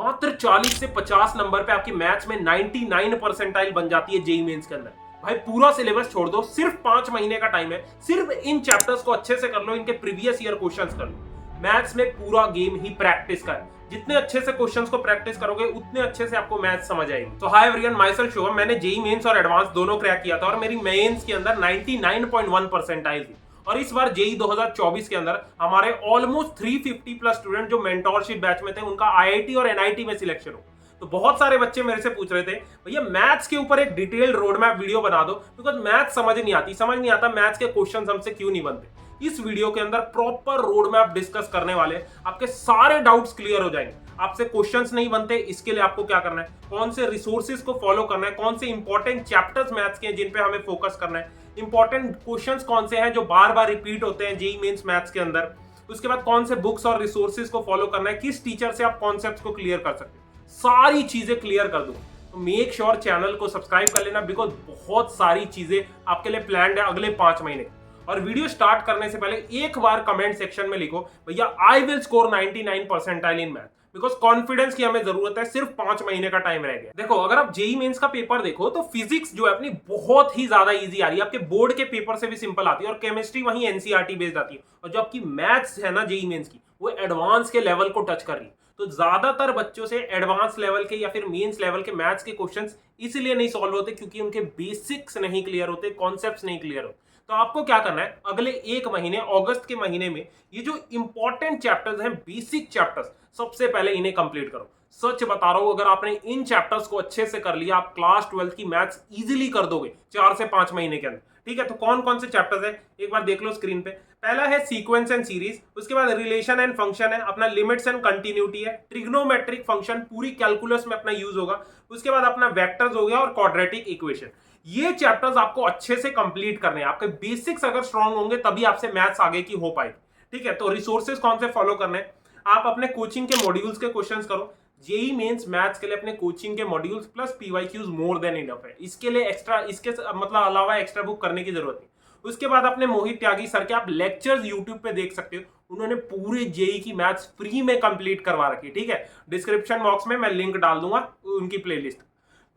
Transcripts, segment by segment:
मात्र 40 से 50 नंबर पे आपकी मैथ्स में 99 परसेंटाइल बन जाती है जेई मेंस के अंदर। भाई पूरा सिलेबस छोड़ दो, सिर्फ 5 महीने का टाइम है, सिर्फ इन चैप्टर्स को अच्छे से कर लो, इनके प्रीवियस ईयर क्वेश्चंस कर लो। मैथ्स में पूरा गेम ही प्रैक्टिस का है। जितने अच्छे से क्वेश्चंस को प्रैक्टिस करोगे उतने अच्छे से आपको मैथ्स समझ आएगी। तो hi everyone, my self Shubham. मैंने जेई मेंस और एडवांस दोनों क्रैक किया था और मेरी मेंस के अंदर 99.1 परसेंटाइल थी। और इस बार जेई 2024 के अंदर हमारे ऑलमोस्ट 350 प्लस स्टूडेंट जो मेंटोरशिप बैच में थे उनका आईआईटी और एनआईटी में सिलेक्शन हो। तो बहुत सारे बच्चे मेरे से पूछ रहे थे भैया मैथ्स के ऊपर एक डिटेल्ड रोड मैप वीडियो बना दो, बिकॉज मैथ्स समझ नहीं आता मैथ्स के क्वेश्चन हमसे क्यों नहीं बनते। इस वीडियो के अंदर प्रॉपर रोड मैप डिस्कस करने वाले, आपके सारे डाउट्स क्लियर हो जाएंगे। आपसे क्वेश्चंस नहीं बनते, इसके लिए आपको क्या करना है, कौन से रिसोर्सेज को फॉलो करना है, कौन से इंपॉर्टेंट चैप्टर्स मैथ्स के हैं जिन पे हमें फोकस करना है, इंपॉर्टेंट क्वेश्चंस कौन से हैं जो बार बार रिपीट होते हैं जेईई मेंस मैथ्स के अंदर, उसके बाद कौन से बुक्स और रिसोर्सेज को फॉलो करना है, किस टीचर से आप कॉन्सेप्ट्स को क्लियर कर सकते हैं, सारी चीजें क्लियर कर दूं। तो मेक श्योर चैनल को सब्सक्राइब कर लेना, बिकॉज बहुत सारी चीजें आपके लिए प्लान्ड है अगले 5 महीने। और वीडियो स्टार्ट करने से पहले एक बार कमेंट सेक्शन में लिखो भैया I will score 99 percentile in math, because confidence की हमें जरूरत है। सिर्फ 5 महीने का टाइम रह गया। देखो अगर आप जेईई मेंस का पेपर देखो तो फिजिक्स जो है अपनी बहुत ही ज्यादा इजी आ रही है, आपके बोर्ड के पेपर से भी सिंपल आती है, और केमिस्ट्री वहीं एनसीईआरटी बेस्ड आती है। और जो आपकी मैथ्स है ना जेईई मेंस की, वो एडवांस के लेवल को टच कर रही है। तो ज्यादातर बच्चों से एडवांस लेवल के या फिर मेंस लेवल के मैथ्स के क्वेश्चंस इसलिए नहीं सॉल्व होते क्योंकि उनके बेसिक्स नहीं क्लियर होते, कॉन्सेप्ट्स नहीं क्लियर होते। तो आपको क्या करना है, अगले 1 महीने अगस्त के महीने में ये जो इंपॉर्टेंट चैप्टर्स हैं, बेसिक चैप्टर्स, सबसे पहले इन्हें कंप्लीट करो। सच बता रहा हूं, अगर आपने इन चैप्टर्स को अच्छे से कर लिया, आप क्लास 12 की मैथ्स इजीली कर दोगे 4 से 5 महीने के अंदर। ठीक है, तो कौन कौन से चैप्टर्स है एक बार देख लो स्क्रीन पे। पहला है सीक्वेंस एंड सीरीज, उसके बाद रिलेशन एंड फंक्शन है, अपना लिमिट्स एंड कंटिन्यूटी है, ट्रिग्नोमेट्रिक फंक्शन पूरी कैलकुलस में अपना यूज होगा, उसके बाद अपना वेक्टर्स हो गया और क्वाड्रेटिक इक्वेशन। ये चैप्टर्स आपको अच्छे से कंप्लीट करने हैं। आपके बेसिक्स अगर स्ट्रांग होंगे तभी आपसे मैथ्स आगे की हो पाएगी। ठीक है, तो रिसोर्सेज कौन से फॉलो करने हैं, आप अपने कोचिंग के मॉड्यूल्स के क्वेश्चंस करो। जेईई मेंस मैथ्स के लिए अपने कोचिंग के modules plus PYQs more than enough है। इसके लिए एक्स्ट्रा, इसके मतलब अलावा एक्स्ट्रा बुक करने की जरूरत नहीं। उसके बाद अपने मोहित त्यागी सर के आप लेक्चर्स यूट्यूब पे देख सकते हो, उन्होंने पूरे जेईई की मैथ्स फ्री में कंप्लीट करवा रखी। ठीक है, डिस्क्रिप्शन बॉक्स में मैं लिंक डाल दूंगा उनकी प्लेलिस्ट।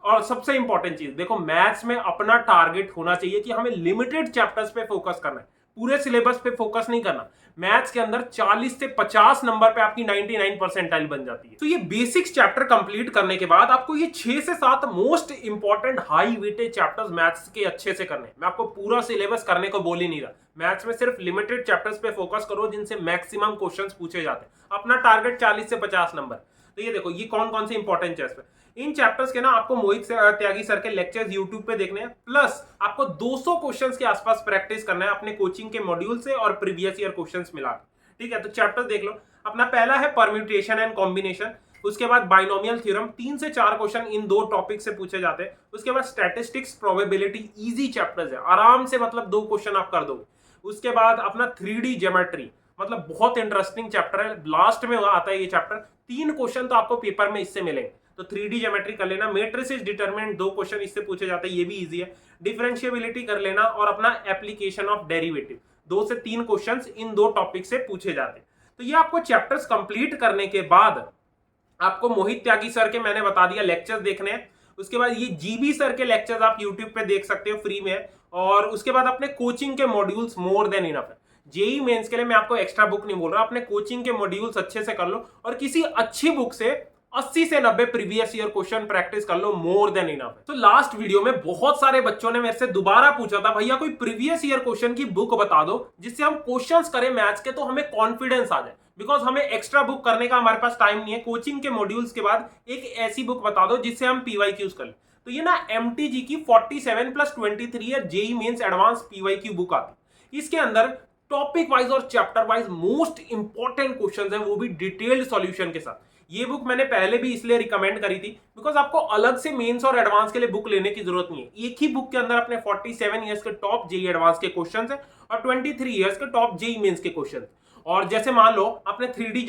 और सबसे इंपॉर्टेंट चीज देखो, मैथ्स में अपना टारगेट होना चाहिए कि हमें लिमिटेड चैप्टर्स पे फोकस करना है, पूरे सिलेबस पे फोकस नहीं करना। मैथ्स के अंदर 40 से 50 नंबर पे आपकी 99 परसेंटाइल बन जाती है। तो ये बेसिक्स चैप्टर कंप्लीट करने के बाद आपको ये 6 से 7 most important high weighted chapters maths के अच्छे से करने। मैं आपको पूरा सिलेबस करने को बोल ही नहीं रहा, मैथ्स में सिर्फ लिमिटेड चैप्टर्स पे फोकस करो जिनसे मैक्सिमम क्वेश्चंस पूछे जाते हैं। अपना टारगेट 40 से 50 नंबर। तो ये देखो, ये कौन कौन से इंपॉर्टेंट चैप्टर, इन चैप्टर्स के ना आपको मोहित त्यागी सर के लेक्चर्स यूट्यूब पे देखने हैं, प्लस आपको 200 क्वेश्चंस के आसपास प्रैक्टिस करना है अपने कोचिंग के मॉड्यूल से और प्रीवियस ईयर क्वेश्चंस मिला के। ठीक है, तो चैप्टर देख लो। अपना पहला है परम्यूटेशन एंड कॉम्बिनेशन, उसके बाद बाइनोमियल थ्योरम, 3 से 4 क्वेश्चन इन 2 टॉपिक से पूछे जाते हैं। उसके बाद स्टैटिस्टिक्स, प्रोबेबिलिटी, इजी चैप्टर्स है, आराम से मतलब 2 क्वेश्चन आप कर दोगे। उसके बाद अपना 3D ज्योमेट्री, मतलब बहुत इंटरेस्टिंग चैप्टर है, लास्ट में आता है ये चैप्टर। 3 क्वेश्चन तो आपको पेपर में इससे मिलेंगे, तो 3D ज्योमेट्री कर लेना। मैट्रिसेस डिटरमिनेंट 2 क्वेश्चन इससे पूछे जाते हैं, ये भी इजी है। डिफरेंशिएबिलिटी कर लेना और अपना एप्लीकेशन ऑफ डेरिवेटिव, 2 से 3 क्वेश्चंस इन 2 टॉपिक से पूछे जाते हैं। तो ये आपको चैप्टर्स कंप्लीट करने के बाद आपको मोहित त्यागी सर के मैंने बता दिया लेक्चर्स देखने हैं। उसके बाद ये जीबी सर के लेक्चर्स आप यूट्यूब पे देख सकते हो फ्री में। और उसके बाद अपने कोचिंग के मॉड्यूल्स मोर देन इनफ है। जेईई मेंस के लिए मैं आपको एक्स्ट्रा बुक नहीं बोल रहा, अपने कोचिंग के मॉड्यूल्स अच्छे से कर लो और किसी अच्छी बुक से 80 से 90 प्रीवियस ईयर क्वेश्चन प्रैक्टिस कर लो, मोर देन इनफ है। तो लास्ट वीडियो में बहुत सारे बच्चों ने मेरे से दोबारा पूछा था भैया कोई प्रीवियस ईयर क्वेश्चन की बुक बता दो जिससे हम क्वेश्चंस करें मैथ्स के तो हमें कॉन्फिडेंस आ जाए, बिकॉज हमें एक्स्ट्रा बुक करने का हमारे पास टाइम नहीं है। कोचिंग के मॉड्यूल्स के बाद एक ऐसी बुक बता दो जिससे हम पीवाईक्यूज कर लें। तो ये ना एमटीजी की 47+23 year JEE mains advance PYQ book आती है। इसके अंदर टॉपिक वाइज और chapter wise most important questions हैं, वो भी डिटेल्ड सॉल्यूशन के साथ। ये बुक मैंने पहले भी इसलिए रिकमेंड करी थी बिकॉज आपको अलग से मेंस और एडवांस के लिए बुक लेने की जरूरत नहीं है। एक ही बुक के अंदर अपने 47 इयर्स के टॉप जेईई एडवांस के क्वेश्चंस हैं और 23 इयर्स के टॉप जेईई मेंस के क्वेश्चंस। और जैसे मान लो आपने 3D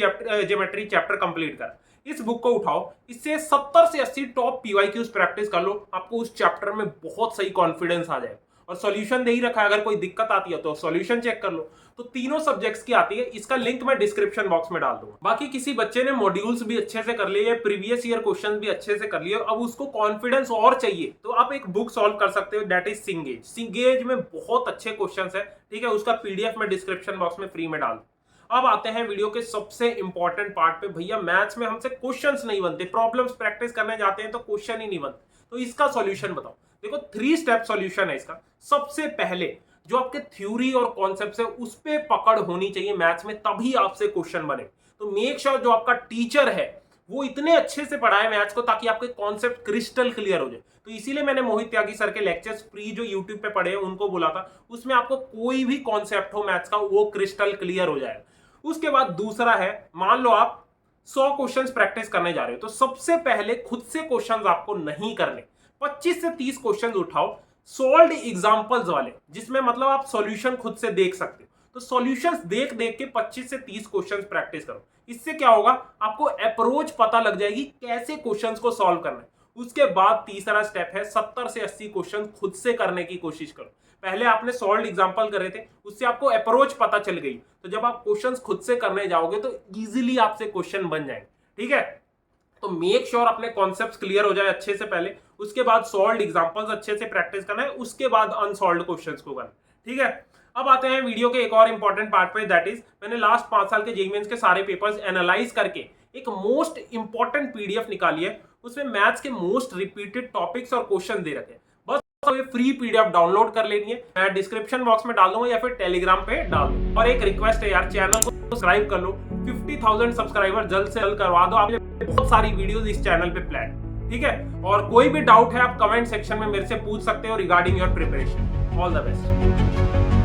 ज्योमेट्री चैप्टर कंप्लीट कर, इस बुक को उठाओ, इससे 70 से 80 टॉप पीवाईक्यूज प्रैक्टिस कर लो, आपको उस चैप्टर में बहुत सही कॉन्फिडेंस आ जाएगा। और सॉल्यूशन दे ही रखा है, अगर कोई दिक्कत आती है तो सॉल्यूशन चेक कर लो। तो तीनों सब्जेक्ट्स की आती है, इसका लिंक मैं डिस्क्रिप्शन बॉक्स में डाल दूंगा। बाकी किसी बच्चे ने मॉड्यूल्स भी अच्छे से कर लिए, प्रीवियस ईयर क्वेश्चन भी अच्छे से कर लिए, अब उसको कॉन्फिडेंस और चाहिए तो आप एक बुक सॉल्व कर सकते हो, दैट इज सिंगेज। सिंगेज में बहुत अच्छे क्वेश्चन है, ठीक है, उसका पीडीएफ मैं डिस्क्रिप्शन बॉक्स में फ्री में डाल दूं। अब आते हैं वीडियो के सबसे इंपॉर्टेंट पार्ट पे। भैया मैथ्स में हमसे क्वेश्चंस नहीं बनते, प्रॉब्लम्स प्रैक्टिस करने जाते हैं तो क्वेश्चन ही नहीं बनते, तो इसका सॉल्यूशन बताओ। देखो 3 स्टेप सॉल्यूशन है इसका। सबसे पहले जो आपके थ्योरी और कॉन्सेप्ट्स है उस पे पकड़ होनी चाहिए मैथ्स में, तभी आपसे क्वेश्चन बने। तो मेक श्योर जो आपका टीचर है वो इतने अच्छे से पढ़ाए मैथ्स को ताकि आपके कॉन्सेप्ट क्रिस्टल क्लियर हो जाए। तो इसीलिए मैंने मोहित त्यागी सर के लेक्चर्स फ्री जो यूट्यूब पे पढ़े हैं उनको बोला था, उसमें आपको कोई भी कॉन्सेप्ट हो मैथ्स का वो क्रिस्टल क्लियर हो जाएगा। उसके बाद दूसरा है, मान लो आप 100 क्वेश्चंस प्रैक्टिस करने जा रहे हो, तो सबसे पहले खुद से क्वेश्चंस आपको नहीं करने, 25 से 30 क्वेश्चंस उठाओ सॉल्व्ड एग्जांपल्स वाले, जिसमें मतलब आप सॉल्यूशन खुद से देख सकते हो। तो सॉल्यूशंस देख देख के 25 से 30 क्वेश्चंस प्रैक्टिस करो। इससे क्या होगा, आपको अप्रोच पता लग जाएगी कैसे क्वेश्चंस को सॉल्व करना है। उसके बाद तीसरा स्टेप है 70 से 80 क्वेश्चन खुद से करने की कोशिश करो। पहले आपने सॉल्व्ड एग्जांपल करे थे, उससे आपको अप्रोच पता चल गई, तो जब आप क्वेश्चंस खुद से करने जाओगे तो इजीली आपसे क्वेश्चन बन जाएंगे, ठीक है। तो मेक श्योर अपने कॉन्सेप्ट्स क्लियर हो जाए अच्छे से पहले, उसके बाद सॉल्व्ड एग्जांपल्स अच्छे से प्रैक्टिस करना है, उसके बाद अनसॉल्व्ड क्वेश्चंस को करना, ठीक है। अब आते हैं वीडियो के एक और इंपॉर्टेंट पार्ट पे, दैट इज मैंने लास्ट 5 साल के जेईई मेंस के सारे पेपर्स एनालाइज करके एक मोस्ट इंपॉर्टेंट पीडीएफ निकाली है। उसमें मैथ्स के मोस्ट रिपीटेड टॉपिक्स और क्वेश्चन दे रखे हैं। बस तो ये फ्री पीडीएफ डाउनलोड कर लेनी है, मैं डिस्क्रिप्शन बॉक्स में डाल दूंगा या फिर टेलीग्राम पे डाल दूंगा। और एक रिक्वेस्ट है यार, चैनल को सब्सक्राइब कर लो, 50,000 सब्सक्राइबर जल्द से जल्द करवा दो। आपने बहुत सारी वीडियोस इस चैनल पे प्लान, ठीक है। और कोई भी डाउट है आप कमेंट सेक्शन में मेरे से पूछ सकते हो regarding your preparation. All the best.